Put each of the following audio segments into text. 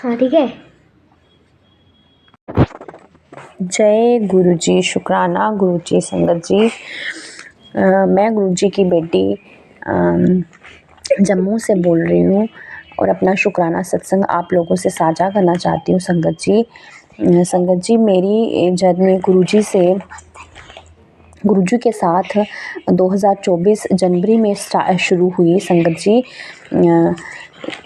हाँ ठीक है। जय गुरु जी, शुक्राना गुरु जी, संगत जी। मैं गुरु जी की बेटी जम्मू से बोल रही हूँ और अपना शुक्राना सत्संग आप लोगों से साझा करना चाहती हूँ। संगत जी मेरी जर्नी गुरु जी के साथ 2024 जनवरी में शुरू हुई। संगत जी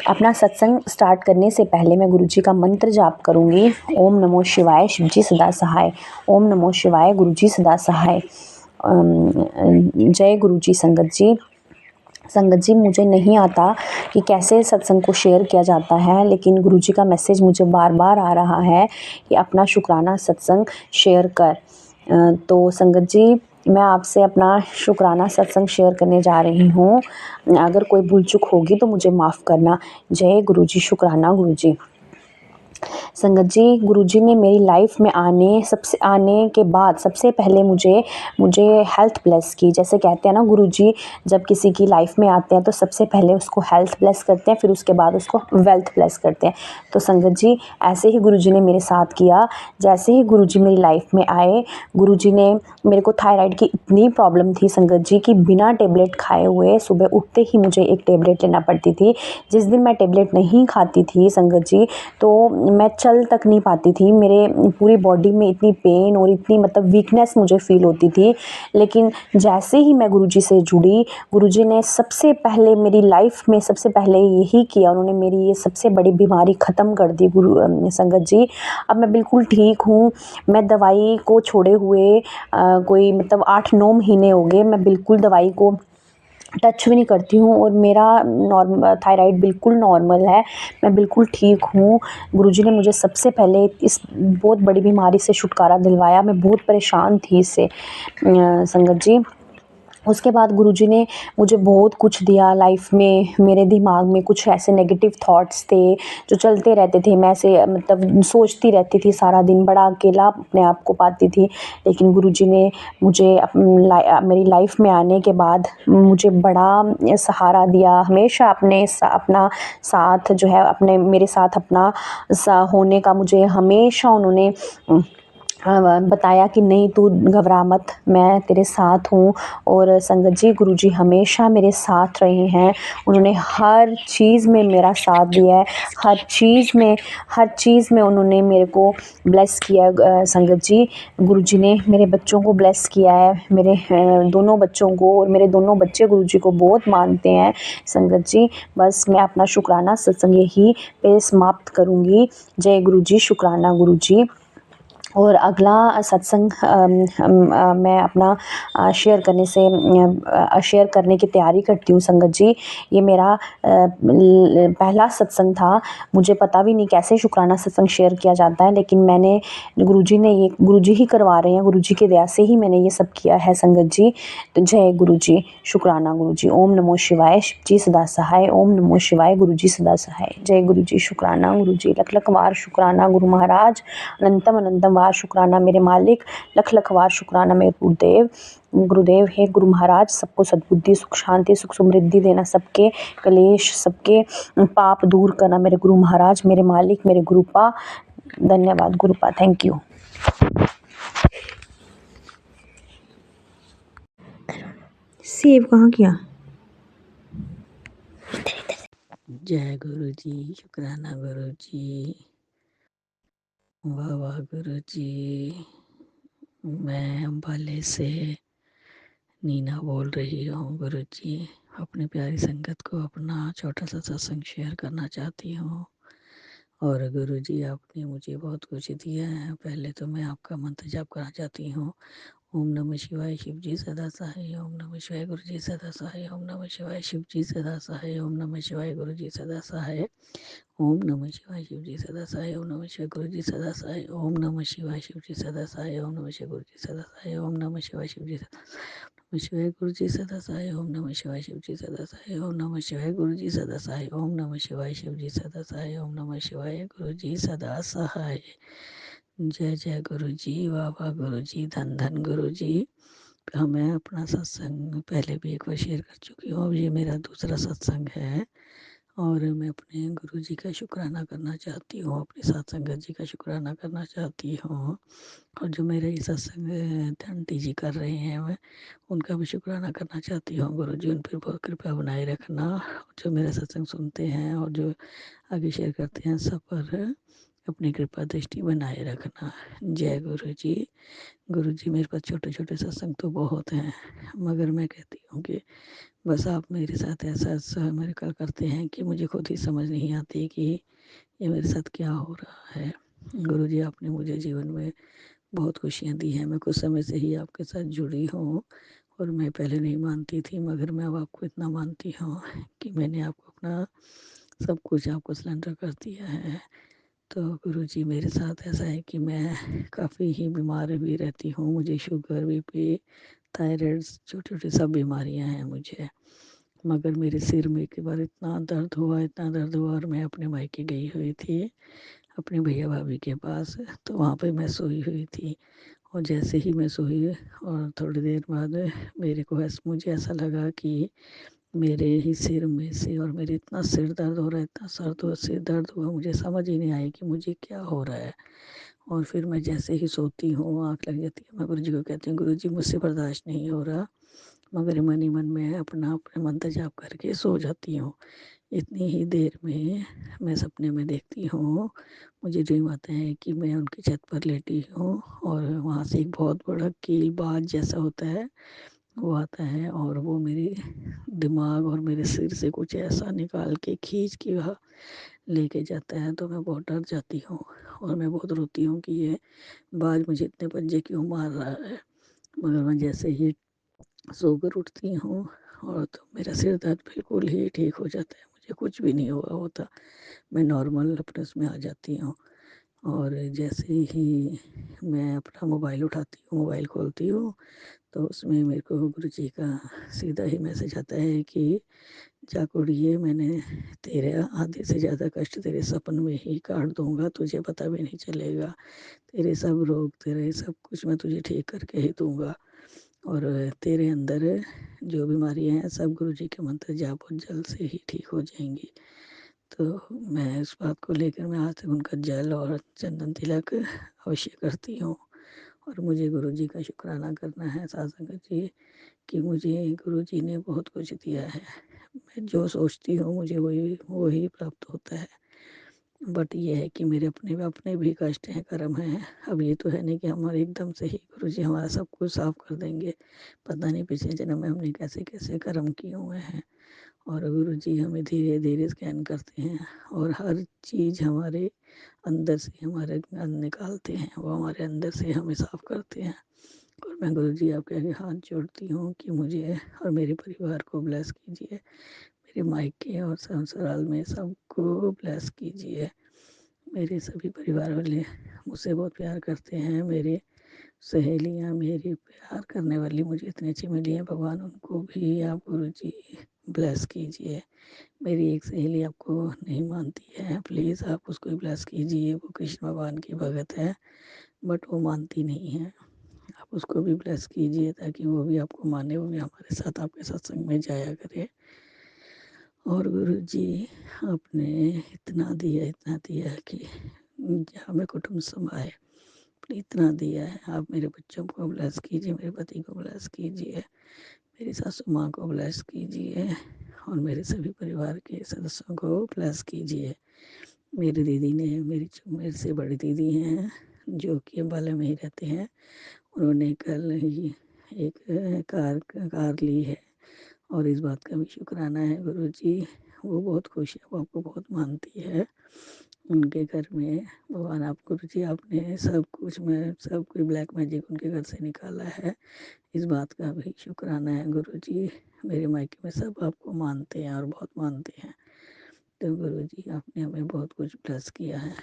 अपना सत्संग स्टार्ट करने से पहले मैं गुरु जी का मंत्र जाप करूँगी। ओम नमो शिवाय, शिव जी सदा सहाय। ओम नमो शिवाय, गुरु जी सदा सहाय। जय गुरु जी। संगत जी मुझे नहीं आता कि कैसे सत्संग को शेयर किया जाता है, लेकिन गुरु जी का मैसेज मुझे बार बार आ रहा है कि अपना शुक्राना सत्संग शेयर कर। तो संगत जी मैं आपसे अपना शुक्राना सत्संग शेयर करने जा रही हूँ। अगर कोई भूल चूक होगी तो मुझे माफ़ करना। जय गुरु जी। शुक्राना गुरु जी। संगत जी गुरुजी ने मेरी लाइफ में आने के बाद सबसे पहले मुझे हेल्थ ब्लेस की। जैसे कहते हैं ना, गुरुजी जब किसी की लाइफ में आते हैं तो सबसे पहले उसको हेल्थ ब्लेस करते हैं, फिर उसके बाद उसको वेल्थ ब्लेस करते हैं। तो संगत जी ऐसे ही गुरुजी ने मेरे साथ किया। जैसे ही गुरुजी मेरी लाइफ में आए, गुरुजी ने मेरे को थायराइड की इतनी प्रॉब्लम थी संगत जी कि बिना टेबलेट खाए हुए सुबह उठते ही मुझे एक टेबलेट लेना पड़ती थी। जिस दिन मैं टेबलेट नहीं खाती थी संगत जी, तो मैं चल तक नहीं पाती थी। मेरे पूरी बॉडी में इतनी पेन और इतनी मतलब वीकनेस मुझे फ़ील होती थी। लेकिन जैसे ही मैं गुरुजी से जुड़ी, गुरुजी ने सबसे पहले मेरी लाइफ में सबसे पहले यही किया, उन्होंने मेरी ये सबसे बड़ी बीमारी ख़त्म कर दी। संगत जी अब मैं बिल्कुल ठीक हूँ। मैं दवाई को छोड़े हुए कोई मतलब 8-9 महीने हो गए। मैं बिल्कुल दवाई को टच भी नहीं करती हूँ और मेरा थायराइड बिल्कुल नॉर्मल है। मैं बिल्कुल ठीक हूँ। गुरुजी ने मुझे सबसे पहले इस बहुत बड़ी बीमारी से छुटकारा दिलवाया। मैं बहुत परेशान थी इससे संगत जी। उसके बाद गुरुजी ने मुझे बहुत कुछ दिया लाइफ में। मेरे दिमाग में कुछ ऐसे नेगेटिव थॉट्स थे जो चलते रहते थे। मैं ऐसे मतलब सोचती रहती थी सारा दिन, बड़ा अकेला अपने आप को पाती थी। लेकिन गुरुजी ने मुझे मेरी लाइफ में आने के बाद मुझे बड़ा सहारा दिया। हमेशा अपना साथ जो है मेरे साथ अपना होने का मुझे हमेशा उन्होंने बताया कि नहीं तू घबरा मत, मैं तेरे साथ हूँ। और संगत जी गुरुजी हमेशा मेरे साथ रहे हैं। उन्होंने हर चीज़ में मेरा साथ दिया है। हर चीज़ में उन्होंने मेरे को ब्लेस किया है। संगत जी गुरुजी ने मेरे बच्चों को ब्लेस किया है, मेरे दोनों बच्चों को, और मेरे दोनों बच्चे गुरुजी को बहुत मानते हैं। संगत जी बस मैं अपना शुक्राना सत्संग यही पे समाप्त करूँगी। जय गुरुजी। शुक्राना गुरुजी। और अगला सत्संग मैं अपना शेयर करने की तैयारी करती हूँ संगत जी। ये मेरा पहला सत्संग था। मुझे पता भी नहीं कैसे शुक्राना सत्संग शेयर किया जाता है, लेकिन मैंने गुरुजी ही करवा रहे हैं, गुरुजी की दया से ही मैंने ये सब किया है संगत जी। तो जय गुरुजी। शुक्राना गुरुजी। ओम नमो शिवाय, शिव जी सदा सहाय। ओम नमो शिवाय, गुरुजी सदा सहाय। जय गुरुजी। शुक्राना गुरुजी। लख लख वार शुक्राना गुरु महाराज। अनंतम अनंतम वार शुक्राना मेरे मालिक। लख लख वार शुक्राना मेरे गुरुदेव। हे गुरु महाराज, सबको सद्बुद्धि, सुख शांति, सुख समृद्धि देना, सबके कलेश, सबके पाप दूर करना मेरे गुरु महाराज, मेरे मालिक, मेरे गुरुपा। धन्यवाद गुरुपा। Thank you. सेव कहाँ किया? जय गुरु जी। शुक्राना गुरु जी। वाह वाह गुरु जी। मैं अम्बाले से नीना बोल रही हूँ गुरु जी। अपनी प्यारी संगत को अपना छोटा सा सत्संग शेयर करना चाहती हूँ। और गुरु जी आपने मुझे बहुत कुछ दिया है। पहले तो मैं आपका मंत्र जाप करना चाहती हूँ। ओम नमः शिवाय, शिव जी सदा सहाय। ओम नमः शिवाय, गुरु जी सदा सहाय। ओम नमः शिवाय, शिव जी सदा सहाय। ओम नमः शिवाय, गुरु जी सदा सहाय। ओम नमः शिवाय, शिव जी सदा सहाय। ओम नमः शिवाय, गुरु जी सदा सहाय। ओम नमः शिवाय, शिव जी सदा सहाय। ओम नमः शिवाय, गुरु जी सदा सहाय। ओम नमः शिवाय, शिव जी शिवाय, गुरु जी सदा सहाय। ओम नमः शिवाय, शिव जी सदा सहाय। ओम नमः शिवाय, गुरु जी सदा सहाय। ओम नमः शिवाय, शिव जी सदा सहाय। ओम नमः शिवाय, गुरु जी सदा सहाय। जय जय गुरु जी। वाह वाह गुरु जी। धन धन गुरु जी। मैं अपना सत्संग पहले भी एक बार शेयर कर चुकी हूँ। अब ये मेरा दूसरा सत्संग है और मैं अपने गुरुजी का शुक्राना करना चाहती हूँ, अपने साथ संगत जी का शुक्राना करना चाहती हूँ, और जो मेरे ये सत्संग आंटी जी कर रहे हैं मैं उनका भी शुक्राना करना चाहती हूँ। गुरुजी उन पर बहुत कृपा बनाए रखना, जो मेरा सत्संग सुनते हैं और जो आगे शेयर करते हैं सब पर अपनी कृपा दृष्टि बनाए रखना। जय गुरु जी। गुरु जी मेरे पास छोटे छोटे सत्संग तो बहुत हैं, मगर मैं कहती हूँ कि बस आप मेरे साथ ऐसा ऐसा मेरेकल करते हैं कि मुझे खुद ही समझ नहीं आती कि ये मेरे साथ क्या हो रहा है। गुरु जी आपने मुझे जीवन में बहुत खुशियाँ दी हैं। मैं कुछ समय से ही आपके साथ जुड़ी हूँ और मैं पहले नहीं मानती थी, मगर मैं अब आपको इतना मानती हूँ कि मैंने आपको अपना सब कुछ आपको सरेंडर कर दिया है। तो गुरुजी मेरे साथ ऐसा है कि मैं काफ़ी ही बीमार भी रहती हूँ। मुझे शुगर, बीपी, थायराइड, छोटी-छोटी सब बीमारियाँ हैं मुझे। मगर मेरे सिर में एक बार इतना दर्द हुआ और मैं अपने मायके गई हुई थी, अपने भैया भाभी के पास, तो वहाँ पे मैं सोई हुई थी। और जैसे ही मैं सोई और थोड़ी देर बाद मुझे ऐसा लगा कि मेरे ही सिर में से और मेरे इतना सिर दर्द हो रहा है, इतना सिर दर्द हुआ, मुझे समझ ही नहीं आई कि मुझे क्या हो रहा है। और फिर मैं जैसे ही सोती हूँ, आँख लग जाती है, मैं गुरुजी को कहती हूँ, गुरुजी मुझसे बर्दाश्त नहीं हो रहा, मगर मन ही मन में अपने मंत्र जाप करके सो जाती हूँ। इतनी ही देर में मैं सपने में देखती हूँ, मुझे ड्रीम आता है कि मैं उनकी छत पर लेटी हूँ और वहाँ से एक बहुत बड़ा कील बाज जैसा होता है, वो आता है और वो मेरे दिमाग और मेरे सिर से कुछ ऐसा निकाल के खींच के वहाँ लेके जाता है। तो मैं बहुत डर जाती हूँ और मैं बहुत रोती हूँ कि ये बाज मुझे इतने पंजे क्यों मार रहा है। मगर मैं जैसे ही सोकर उठती हूँ और तो मेरा सिर दर्द बिल्कुल ही ठीक हो जाता है, मुझे कुछ भी नहीं हुआ होता, मैं नॉर्मल अपने उसमें आ जाती हूँ। और जैसे ही मैं अपना मोबाइल उठाती हूँ, मोबाइल खोलती हूँ, तो उसमें मेरे को गुरुजी का सीधा ही मैसेज आता है कि जा कुड़िए, मैंने तेरे आधे से ज़्यादा कष्ट तेरे सपन में ही काट दूँगा, तुझे पता भी नहीं चलेगा। तेरे सब रोग, तेरे सब कुछ मैं तुझे ठीक करके ही दूँगा और तेरे अंदर जो बीमारियाँ हैं सब गुरुजी के मंत्र जाप और जल से ही ठीक हो जाएँगी। तो मैं इस बात को लेकर मैं आज तक उनका जल और चंदन तिलक अवश्य करती हूँ और मुझे गुरुजी का शुक्राना करना है साथ संगत जी कि मुझे गुरुजी ने बहुत कुछ दिया है। मैं जो सोचती हूँ मुझे वही वही प्राप्त होता है। बट ये है कि मेरे अपने अपने भी कष्ट हैं, कर्म हैं। अब ये तो है नहीं कि हमारे एकदम से ही गुरुजी हमारा सब कुछ साफ कर देंगे। पता नहीं पिछले जन्म में हमने कैसे-कैसे कर्म किए हुए हैं और गुरुजी हमें धीरे-धीरे स्कैन करते हैं और हर चीज़ हमारे अंदर से हमारे निकालते हैं। वो हमारे अंदर से हमें साफ करते हैं और मैं गुरुजी आपके आगे हाथ जोड़ती हूँ कि मुझे और मेरे परिवार को ब्लेस कीजिए। मेरे मायके और ससुराल में सबको ब्लेस कीजिए। मेरे सभी परिवार वाले मुझसे बहुत प्यार करते हैं। मेरे सहेलियाँ मेरी प्यार करने वाली मुझे इतनी अच्छी मिली हैं, भगवान उनको भी आप गुरुजी ब्लेस कीजिए। मेरी एक सहेली आपको नहीं मानती है, प्लीज़ आप उसको भी ब्लेस कीजिए। वो कृष्ण भगवान की भगत है, बट वो मानती नहीं है। आप उसको भी ब्लेस कीजिए ताकि वो भी आपको माने, वो भी हमारे साथ आपके सत्संग में जाया करे। और गुरुजी आपने इतना दिया है कि हमें कुटुंब समाए, आपने इतना दिया है। आप मेरे बच्चों को ब्लेस कीजिए, मेरे पति को ब्लेस कीजिए, मेरी सासू माँ को ब्लेस कीजिए और मेरे सभी परिवार के सदस्यों को ब्लेस कीजिए। मेरी दीदी ने मेरे से बड़ी दीदी हैं जो कि अम्बाला में ही रहते हैं। उन्होंने कल ही एक कार ली है और इस बात का भी शुक्राना है गुरुजी। वो बहुत खुश है, वो आपको बहुत मानती है। उनके घर में भगवान आप गुरुजी आपने सब कुछ ब्लैक मैजिक उनके घर से निकाला है, इस बात का भी शुक्राना है गुरुजी। मेरे मायके में सब आपको मानते हैं और बहुत मानते हैं। तो गुरुजी आपने हमें बहुत कुछ ब्लेस किया है।